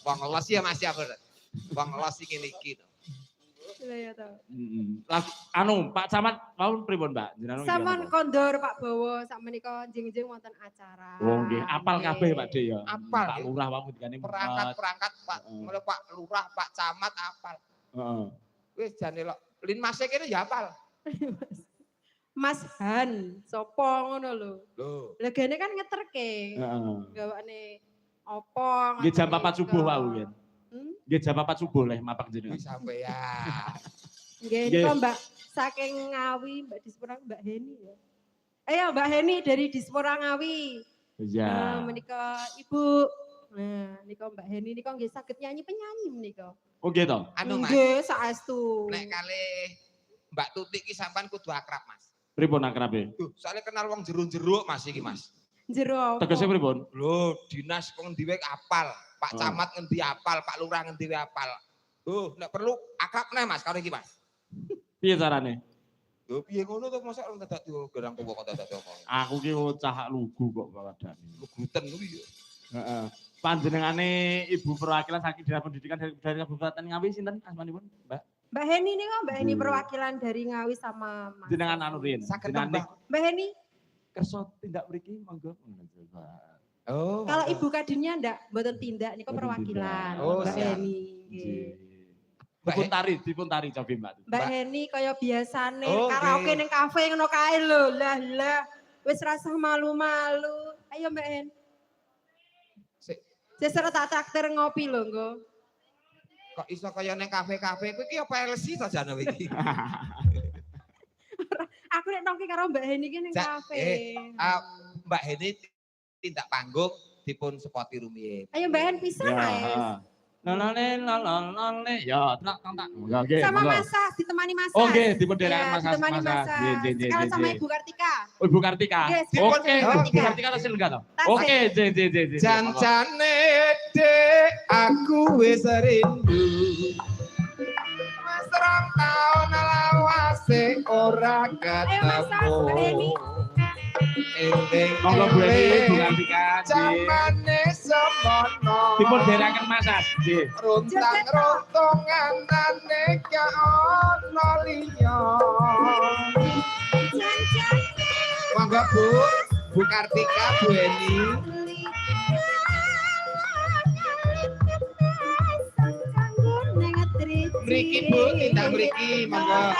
Wong los ya Mas ya. Wong los iki niki. Iya to. Anu Pak Camat mau pripun Mbak? Jenengan Sampun kondor Pak Bowo sak menika jeng-jeng wonten acara. Oh nggih, apal kabeh Pak De ya. Apal. Pak Lurah wae ngendikane perangkat Pak, mulai Pak Lurah, Pak Camat apal. Heeh. Wis jane lho, Lin Mas kene ya apal. Mas Han, sopo ngono lho. Lho. Lah gene kan ngeterke. Heeh. Gawane opo. Nggih jam 4 subuh wae nggih. Nggih jam 4 subuh leh mapak jenengan. Sampai ya. Nggih niku Mbak saking Ngawi Mbak Dispora Mbak Heni ya. Ayo Mbak Heni dari Dispora Ngawi. Iya. Menika Ibu. Nah, nika Mbak Heni nika nggih saged nyanyi penyanyi menika. Oh nggih to. Anu Mas. Nggih saestu. Nek kalih Mbak Tutik ki sampean kudu akrab Mas. Pripun akrabe? Soalnya kenal wong jeruk-jeruk Mas iki Mas. Jero. Tegese pripun? Lho, dinas kok ngendi wae apal. Pak Camat ngendi apal, Pak Lurah ngendi wae apal. Nek perlu akrab neh Mas karo iki Mas. Piye carane? Lho piye ngono to mosok orang dadak gerang tuwa kok dadak omong. Aku ki cah lugu kok padane. Luguten kuwi yo. Heeh. Panjenengane Ibu perwakilan saking Dinas Pendidikan dari Kabupaten Ngawi sinten asmanipun, Mbak? Mbak Heni nih kok Mbak Heni perwakilan dari Ngawi sama Mas. Jenengan anu riyen. Jenengan Mbak Heni. Kerso tindak mriki monggo. Oh. Kalau Ibu Kadinnya ndak mboten tindak niku perwakilan. Oh, Mbak siap. Heni nggih. Dipun tari coba Mbak. Mbak Heni kaya biasane Oh, karaoke ning kafe ngono kae lho. Lah wis rasa malu-malu. Ayo Mbak Hen. Sesere tak traktir ngopi lho nggo. Kok iso kaya ning kafe-kafe kuwi ki apa LC to jane iki? Aku nek nongki karo Mbak Heni ki ning kafe. Mbak Heni tindak panggung dipun sepoti rumiyin. Ayo Mbak Hen pisah ae. Lolole ya tak. Ya nggih. Sama Masas ditemani Masas. Oh nggih dipun dherekaken Masas. Ditemani Masas. Sekarang sama Ibu Kartika. Oh Ibu Kartika. Oke, Ibu Kartika tasil enggak to? Oke, Jancane dek aku wis rindu. Wis rong taun lawase ora ketemu. Monggo Bu Eni, Bu Kartika. Jamane semono. Dipun dherekaken Masas. Nggih. Runtang-runtungan aneka ono liya. Monggo Bu Kartika, Bu Eni. Mriki Bu, tindak mriki, monggo.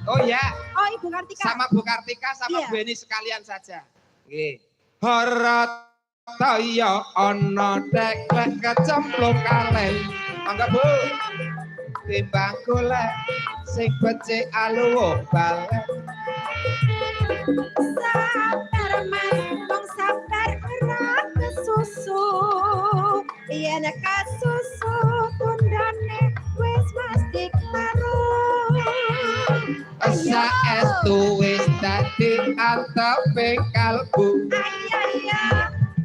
Oh ya. Oh Ibu Kartika. Sama Bu Kartika sama Bu Eni sekalian saja. Nggih. Harataya ana teklek kecemplung kalih. Mangga Bu. Timbang golek sing becik aluwo balik. Sabar Mas, wong sabar ora kesusu. Yen kasusu tundane wis mesti karo. Saestu wis dadi anteping kalbu.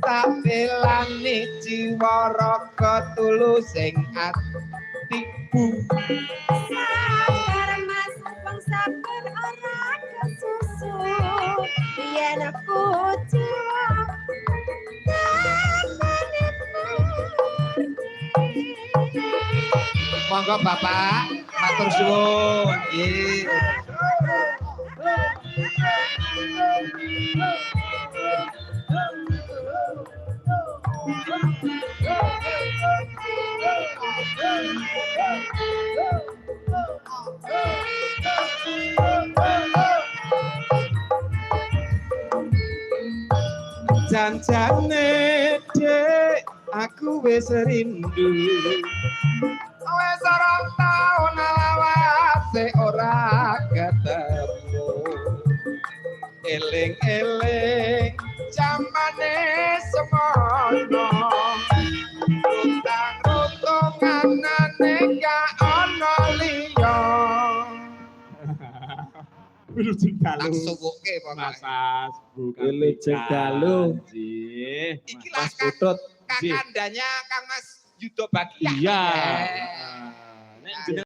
Tak belani jiwa raga tulus sing atiku. Sabar Mas, wong sabar ora kesusu. Yen aku jiwa Monggo Bapak, matur suwun. Nggih. Jancane dek aku wis rindu. Wis rong taun lawase ora ketemu. Eling-eling jamane semono. Runtang-runtungan aneka ono liya. Wilujeng dalu. Langsung oke Masas, Bu Kartika. Wilujeng dalu. Nggih. Iki Mas lah Putut. kakandanya Kang Mas Yudo Bagia. Iya. Eh. Nek jeneng